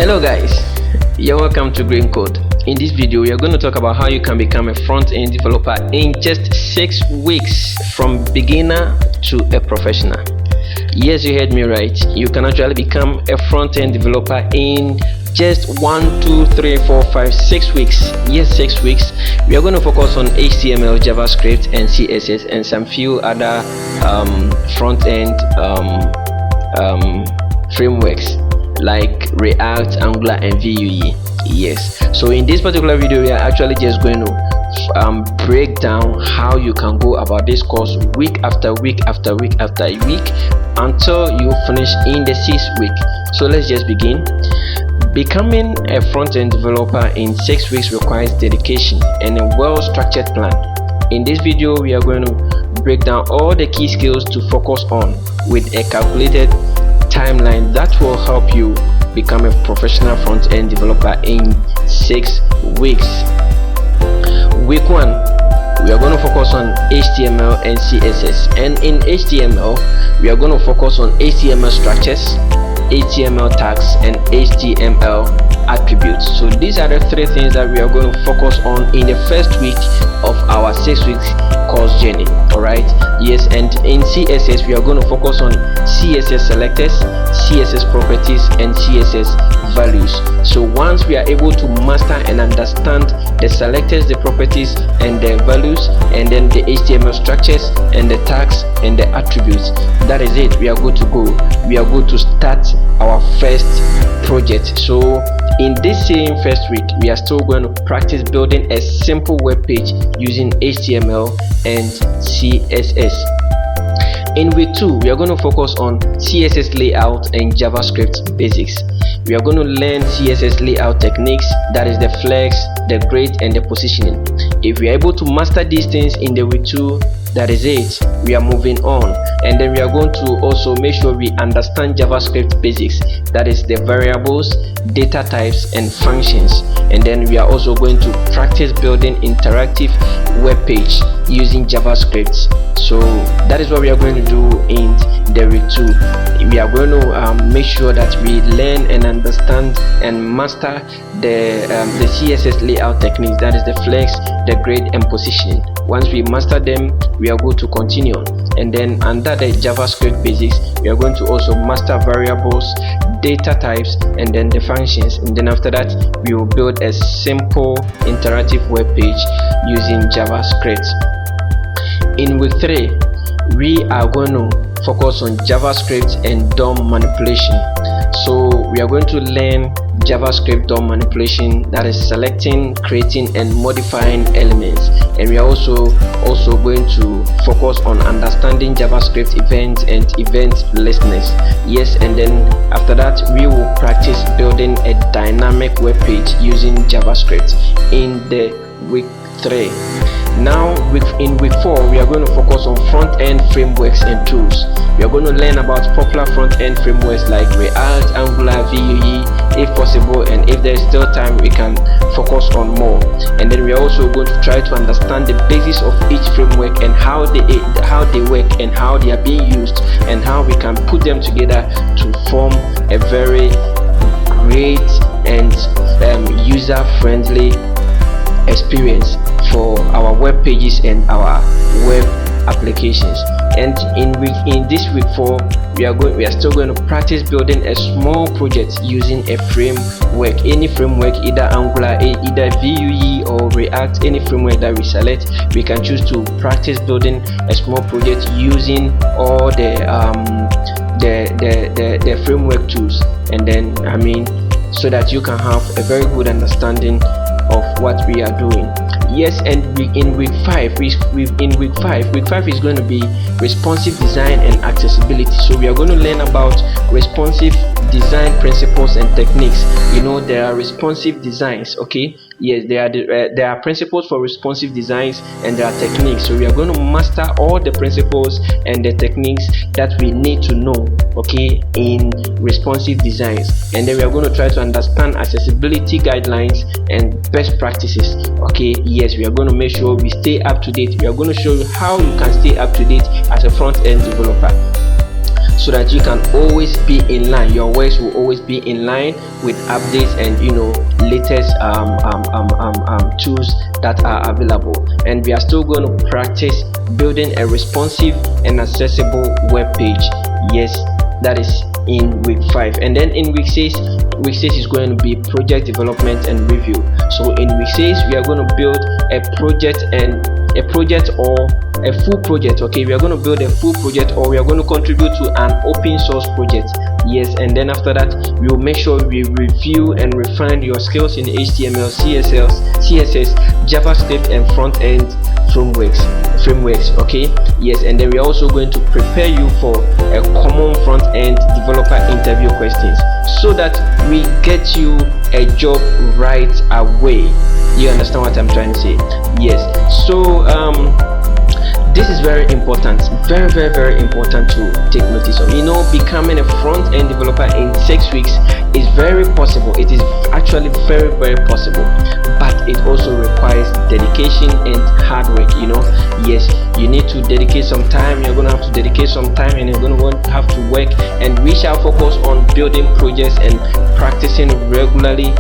Hello guys, you're welcome to Green Code. In this video we are going to talk about how you can become a front-end developer in just 6 weeks, from beginner to a professional. Yes, you heard me right. You can actually become a front-end developer in just 1, 2, 3, 4, 5, 6 weeks. Yes, 6 weeks. We are going to focus on HTML, JavaScript and CSS and some few other front-end frameworks like React, Angular and Vue. Yes, so in this particular video we are actually just going to break down how you can go about this course week after week after week after week until you finish in the 6th week. So let's just begin. Becoming a front-end developer in 6 weeks requires dedication and a well-structured plan. In this video we are going to break down all the key skills to focus on with a calculated timeline that will help you become a professional front-end developer in 6 weeks. Week 1, we are going to focus on HTML and CSS, and in HTML we are going to focus on HTML structures, HTML tags and HTML attributes. So these are the 3 things that we are going to focus on in the first week of our 6 weeks course journey. Alright, yes, and in CSS we are going to focus on CSS selectors, CSS properties and CSS values. So once we are able to master and understand the selectors, the properties and the values, and then the HTML structures and the tags and the attributes, that is it. We are good to go. We are good to start our first project. So in this same first week we are still going to practice building a simple web page using HTML and CSS. In week 2 we are going to focus on CSS layout and JavaScript basics. We are going to learn CSS layout techniques, that is the flex, the grid and the positioning. If we are able to master these things in the week 2, that is it. We are moving on, and then we are going to also make sure we understand JavaScript basics, that is the variables, data types and functions. And then we are also going to practice building interactive web page using JavaScript. So that is what we are going to do in the week 2. We are going to make sure that we learn and understand and master the CSS layout techniques, that is the flex, the grid and positioning. Once we master them, we are going to continue, and then under the JavaScript basics we are going to also master variables, data types and then the functions, and then after that we will build a simple interactive web page using JavaScript. In week 3 we are going to focus on JavaScript and DOM manipulation. So we are going to learn JavaScript DOM manipulation, that is selecting, creating and modifying elements, and we are also going to focus on understanding JavaScript events and event listeners. Yes, and then after that we will practice building a dynamic web page using JavaScript in the week 3. Now in week 4 we are going to focus on front-end frameworks and tools. We are going to learn about popular front-end frameworks like React, Angular, Vue, if possible, and if there is still time we can focus on more. And then we are also going to try to understand the basis of each framework and how they work and how they are being used and how we can put them together to form a very great and user-friendly experience for our web pages and our web applications. And in this week 4 we are still going to practice building a small project using a framework, any framework, either Angular, either Vue or React, any framework that we select. We can choose to practice building a small project using all the framework tools, and then so that you can have a very good understanding of what we are doing. Yes, and in week 5 week 5 is going to be responsive design and accessibility. So we are going to learn about responsive design principles and techniques. You know, there are responsive designs, okay? Yes, there are principles for responsive designs and there are techniques. So we are going to master all the principles and the techniques that we need to know, okay, in responsive designs. And then we are going to try to understand accessibility guidelines and best practices, okay? Yes, we are going to make sure we stay up to date. We are going to show you how you can stay up to date as a front-end developer. so that you can always be in line. Your works will always be in line with updates and latest tools that are available. And we are still going to practice building a responsive and accessible web page. Yes, that is in week 5. And then in week 6 is going to be project development and review. So in week 6 we are going to build a project or a full project. Okay, we are going to build a full project, or we are going to contribute to an open source project. Yes, and then after that we will make sure we review and refine your skills in HTML, CSS, JavaScript and front-end frameworks. Okay, yes, and then we are also going to prepare you for a common front-end developer interview questions, so that we get you a job right away. You understand what I'm trying to say? Yes. So this is very important, very important to take notice of. Becoming a front-end developer in 6 weeks is very possible. It is actually very possible, but it also requires dedication and hard work. Yes, you need to dedicate some time. You're gonna have to dedicate some time, and you're gonna have to work. And we shall focus on building projects and practicing regularly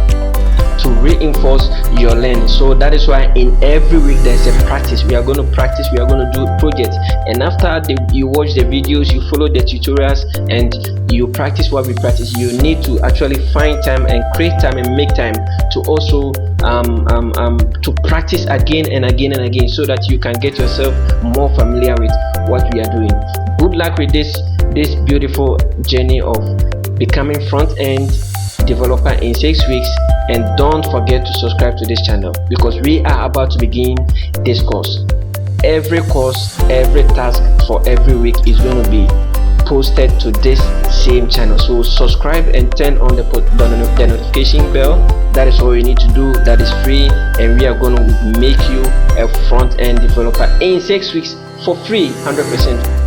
to reinforce your learning. So that is why in every week there's a practice. We are going to practice, we are going to do projects, and after you watch the videos, you follow the tutorials, and you practice what we practice, you need to actually find time and create time and make time to also to practice again and again, so that you can get yourself more familiar with what we are doing. Good luck with this beautiful journey of becoming front-end developer in 6 weeks. And don't forget to subscribe to this channel, because we are about to begin this course. Every task for every week is going to be posted to this same channel. So subscribe and turn on the notification bell. That is all you need to do. That is free, and we are going to make you a front-end developer in 6 weeks for free, 100%.